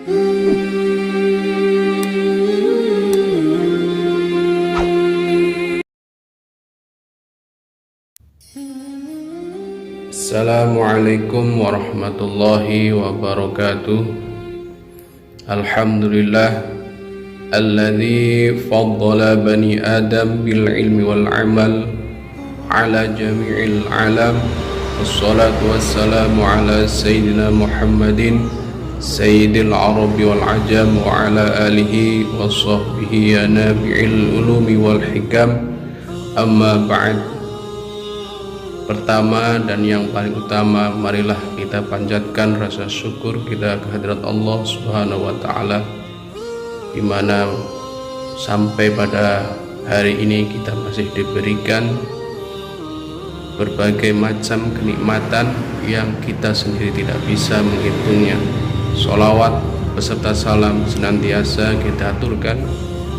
Assalamualaikum warahmatullahi wabarakatuh. Alhamdulillah alladzi faddala bani Adam bil ilmi wal amal ala jami'il alam. Wassalatu wassalamu ala sayyidina Muhammadin sayyidil arabi wal ajam wa ala alihi wa sahbihi ya nabi'il ulumi wal hikam. Amma ba'd. Pertama dan yang paling utama, marilah kita panjatkan rasa syukur kita kehadirat Allah Subhanahu wa Ta'ala, dimana sampai pada hari ini kita masih diberikan berbagai macam kenikmatan yang kita sendiri tidak bisa menghitungnya. Sholawat beserta salam senantiasa kita aturkan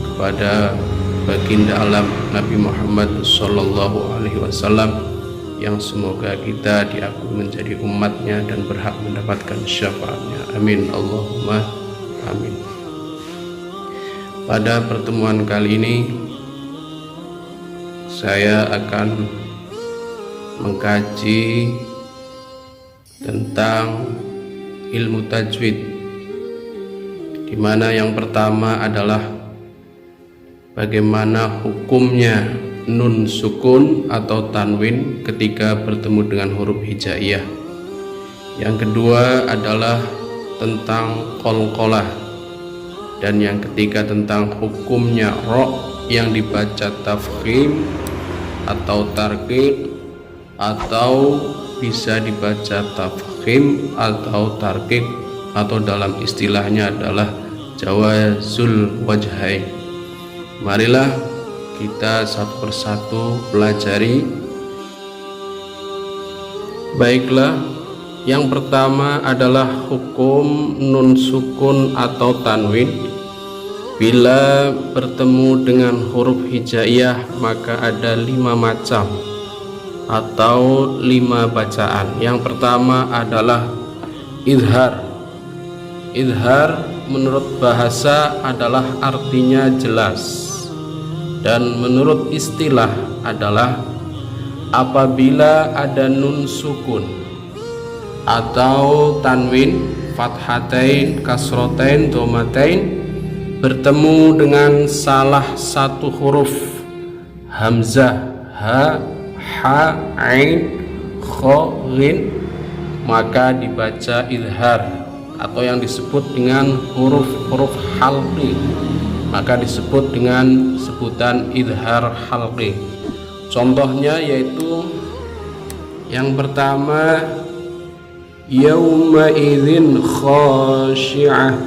kepada baginda alam Nabi Muhammad Sallallahu Alaihi Wasallam, yang semoga kita diakui menjadi umatnya dan berhak mendapatkan syafaatnya. Amin Allahumma amin. Pada pertemuan kali ini saya akan mengkaji tentang ilmu tajwid, di mana yang pertama adalah bagaimana hukumnya nun sukun atau tanwin ketika bertemu dengan huruf hijaiyah. Yang kedua adalah tentang qalqalah, dan yang ketiga tentang hukumnya ro yang dibaca tafkhim atau tarqiq, atau bisa dibaca tafkhim atau tarqiq, atau dalam istilahnya adalah jawazul wajhain. Marilah kita satu persatu pelajari. Baiklah, yang pertama adalah hukum nun sukun atau tanwin. Bila bertemu dengan huruf hijaiyah maka ada 5 macam atau 5 bacaan. Yang pertama adalah idhar. Idhar menurut bahasa adalah artinya jelas, dan menurut istilah adalah apabila ada nun sukun atau tanwin, fathatain, kasrotain, domatain bertemu dengan salah satu huruf hamzah, ha, ha, ain, kho, ghin, maka dibaca idhar atau yang disebut dengan huruf-huruf halqi, maka disebut dengan sebutan idhar halqi. Contohnya yaitu yang pertama yauma idzin khashi'ah,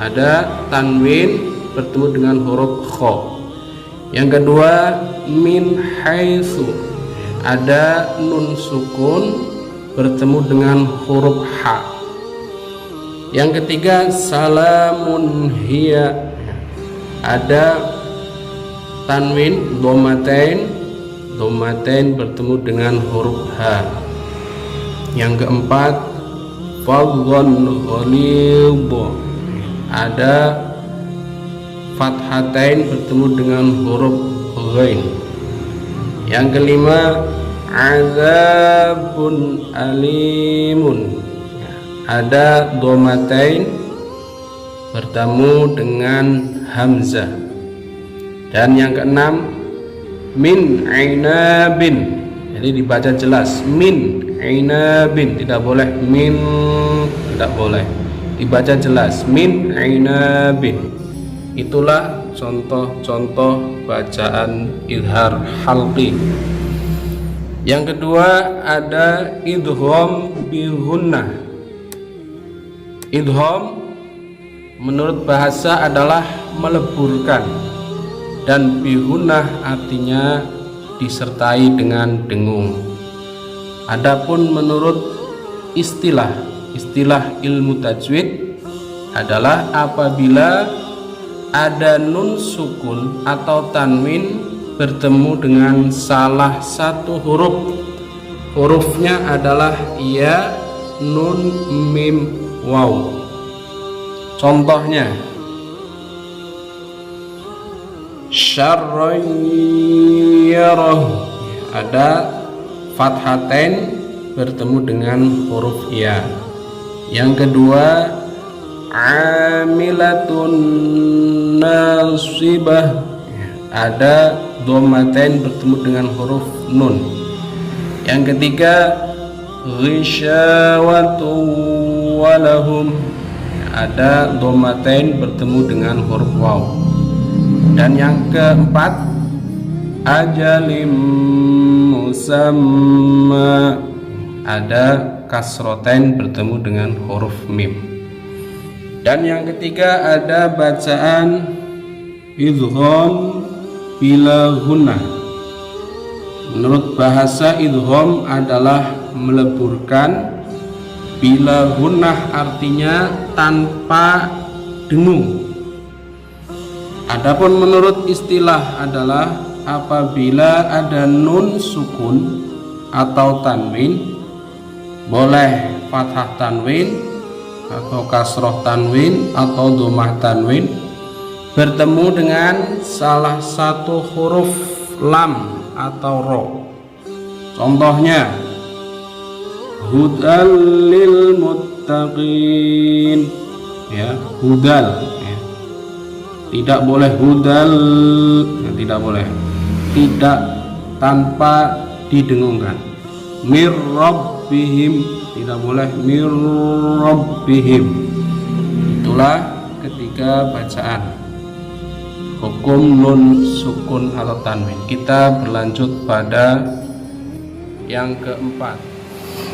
ada tanwin bertemu dengan huruf kha. Yang kedua min haitsu, ada nun sukun bertemu dengan huruf ha. Yang ketiga salamun hiya, ada tanwin domatain bertemu dengan huruf ha. Yang keempat fadhon ghalidh, ada fathatain bertemu dengan huruf ghain. Yang kelima azabun alimun, ada domatain bertemu dengan hamzah. Dan yang keenam min ainabin, jadi dibaca jelas min ainabin, tidak boleh min, tidak boleh, dibaca jelas min ainabin. Itulah contoh-contoh bacaan idhar halqi. Yang kedua ada idgham bi gunnah. Idgham menurut bahasa adalah meleburkan, dan bihunah artinya disertai dengan dengung. Adapun menurut istilah ilmu tajwid adalah apabila ada nun sukun atau tanwin bertemu dengan salah satu hurufnya adalah ya, nun, mim, waw. Contohnya syarran yarahu, ada fathatain bertemu dengan huruf ya. Yang kedua amilatun nasibah, ada dhammatain bertemu dengan huruf nun. Yang ketiga ghisyawatu walahum, ada dhammatain bertemu dengan huruf waw. Dan yang keempat ajalim musamma, ada kasrotain bertemu dengan huruf mim. Dan yang ketiga ada bacaan idgham bila gunnah. Menurut bahasa idgham adalah meleburkan, bila gunnah artinya tanpa dengung. Adapun menurut istilah adalah apabila ada nun sukun atau tanwin, boleh fathah tanwin atau kasroh tanwin atau dhammah tanwin bertemu dengan salah satu huruf lam atau ro. Contohnya hudal lil muttaqin, ya, hudal, ya. Tidak boleh hudal, ya, tidak boleh, tidak tanpa didengungkan. Mir rabbihim, tidak boleh mir rabbihim. Itulah ketiga bacaan hukum nun sukun atau tanwin. Kita berlanjut pada yang keempat,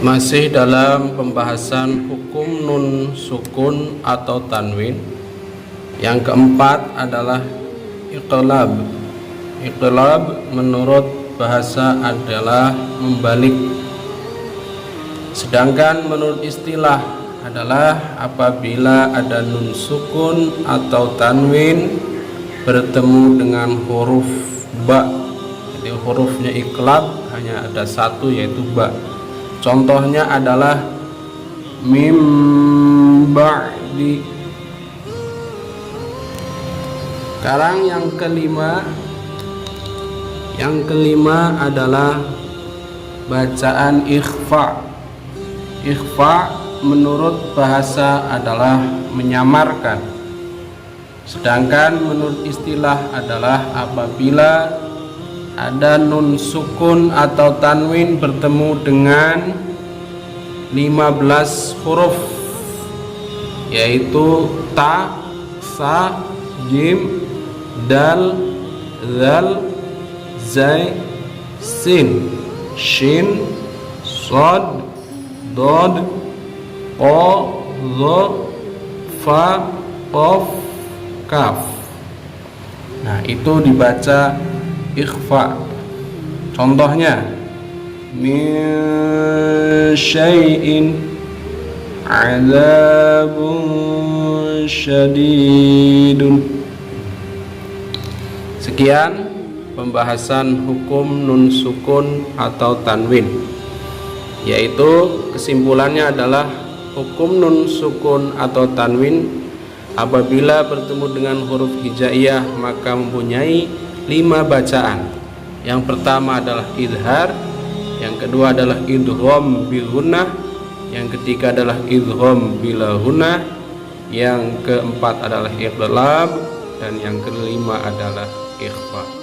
masih dalam pembahasan hukum nun sukun atau tanwin. Yang keempat adalah iqlab. Iqlab menurut bahasa adalah membalik, sedangkan menurut istilah adalah apabila ada nun sukun atau tanwin bertemu dengan huruf ba. Jadi hurufnya iqlab hanya ada satu, yaitu ba. Contohnya adalah mim ba'di. Sekarang yang kelima adalah bacaan ikhfa. Ikhfa menurut bahasa adalah menyamarkan, sedangkan menurut istilah adalah apabila ada nun sukun atau tanwin bertemu dengan 15 huruf, yaitu ta, sa, jim, dal, zal, zai, sin, shin, sod, dod, qa, dha, fa, qaf, kaf. Nah, itu dibaca ikhfa. Contohnya min syai'in azabun syadidun. Sekian pembahasan hukum nun sukun atau tanwin, yaitu kesimpulannya adalah hukum nun sukun atau tanwin apabila bertemu dengan huruf hijaiyah maka mempunyai 5 bacaan. Yang pertama adalah idhar, yang kedua adalah idgham bil gunnah, yang ketiga adalah idgham bila gunnah, yang keempat adalah iqlab, dan yang kelima adalah ikhfa.